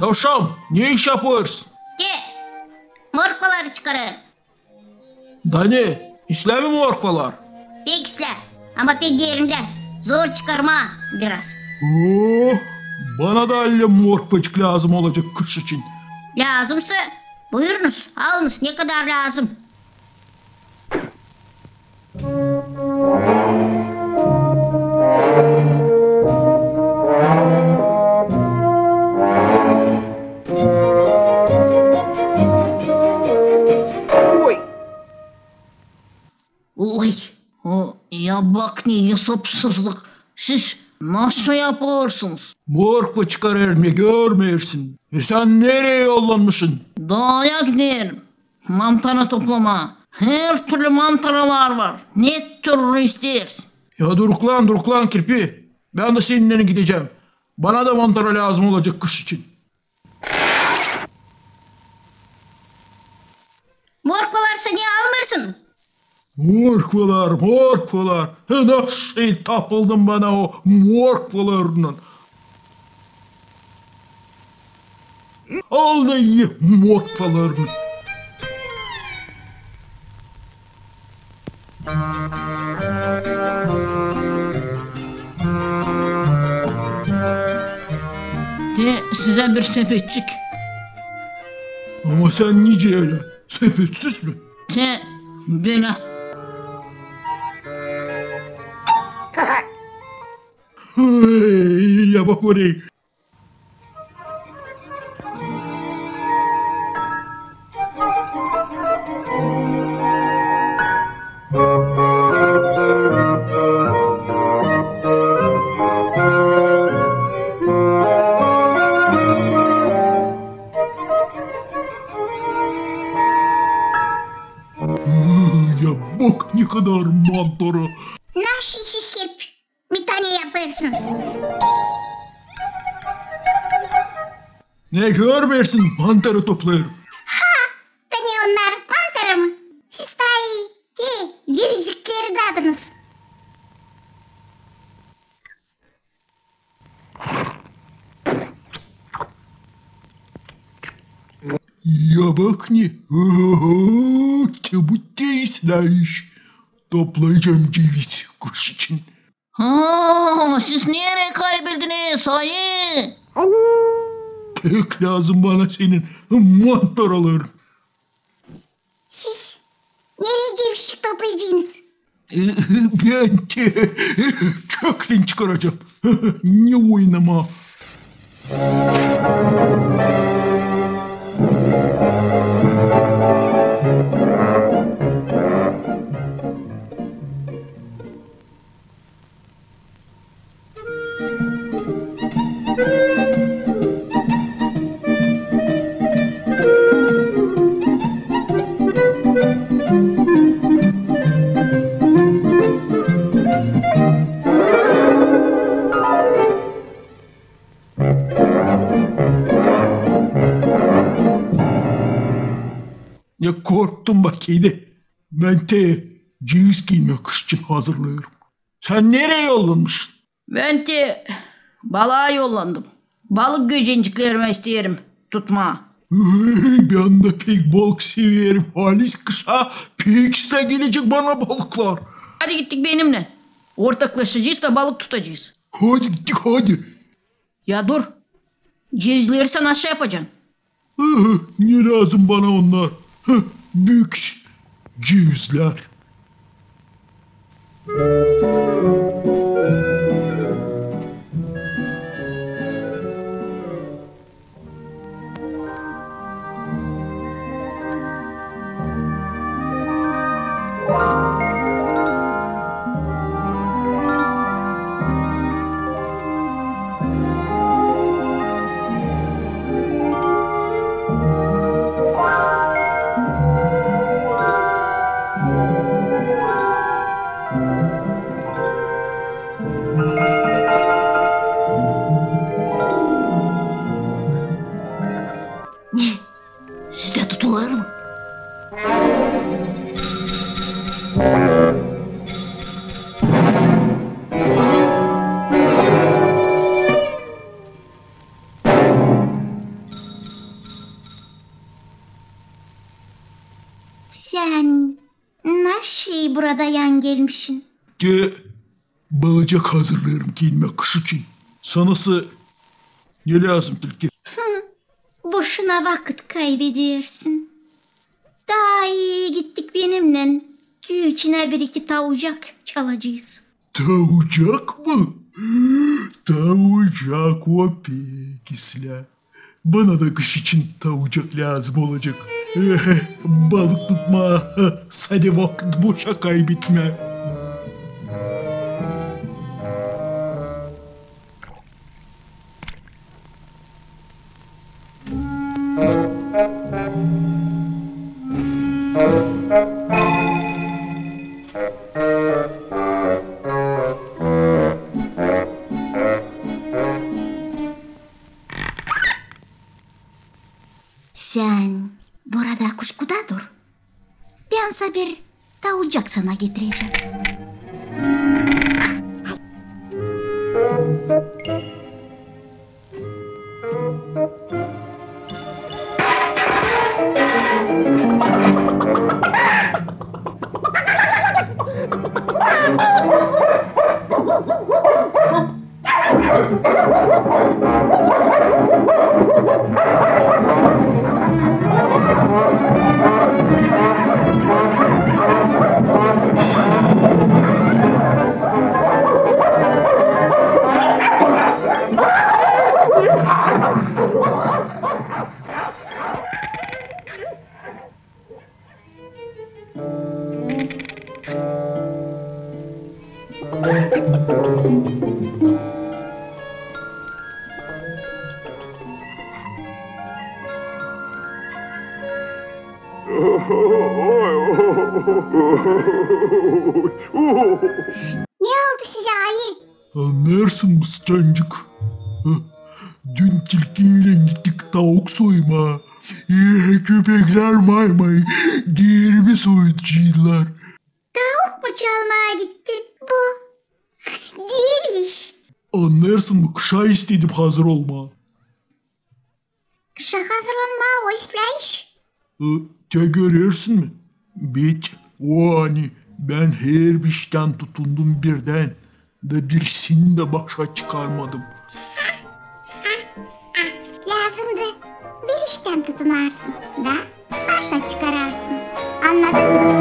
Tavşan, ne iş yapıyorsun? Morkvaları çıkarır. Dani, işler mi morkvalar? Pek işler ama pek yerinde. Zor çıkarma biraz. Oh, bana da öyle morkvacık lazım olacak kış için. Lazımsa buyurunuz, alınız, ne kadar lazım. Oy, ya bak ne hesapsızlık. Siz nasıl yapıyorsunuz? Morkva çıkarır ne görmüyorsun? Sen nereye yollanmışsın? Dağa giderim. Mantara toplama. Her türlü mantaralar var. Ne türlü istersin? Ya duruk lan kirpi. Ben de seninle gideceğim. Bana da mantara lazım olacak kış için. Morkvalarsa niye almırsın? Morkvalar. Nasıl tapıldın bana o morkvalarından? Al da ye morkvalarını. De size bir sepetçik. Ama sen nice öyle sepetsiz mi? De böyle. Hey, ya bak oraya. Ya bak ne kadar mantara. Nasıl siz hep bir tane yaparsınız? Ne görmüyorsun mantara toplarım. Tane onlar mantarım. Siz daha iyi de yüzükleri dadınız. Ya bak ne? Çabuk değilsiniz. Toplayacağım ceviz kuş için. Siz nereye kaybediniz sayı? Pek lazım bana senin mantaraların. Siz nereye cevşik toplayacaksınız? Ben de köklen çıkaracağım. Ne oynama. Ya korktum bak yedi. Ben de ceviz giymek için hazırlıyorum. Sen nereye yollanmışsın? Ben de balığa yollandım. Balık göcenciklerime isterim tutma. Ben de pek balık severim. Halis kışa pek de gelecek bana balıklar. Hadi gittik benimle. Ortaklaşacağız da balık tutacağız. Hadi gittik hadi. Ya dur. Cevizleri sen aşağı yapacaksın. Ne lazım bana onlar? Büyük cevizler. Sizde tutulur mu? Sen nasıl burada yan gelmişsin? Balacak hazırlıyorum giyinme kış için. Sanası ne lazım Tilki? Boşuna vakit kaybediyorsun. Daha iyi gittik benimle. Güçüne bir iki tavucak çalacağız. Tavucak mı? Tavucak o pekisle. Bana da kış için tavucak lazım olacak. Balık tutma. Hadi vakit boşa kaybetme. Sen burada kuşkuda dur. Ben bir tavucak sana getireceğim. Ne oldu size ayı? Anlarsın mıscancık? Dün tilkiyle gittik tavuk soyma. Köpekler maymay diğerimi soydular. Tavuk mu çalmaya gitti bu? Değil iş. Anlarsın mı? Kışa istedim hazır olma. Kışa hazırlanma o işleyiş. Te görürsün mü? Bit o hani ben her bir işten tutundum birden da birisini de başa çıkarmadım. Lazımdı. Bir işten tutunarsın da başa çıkararsın. Anladın mı?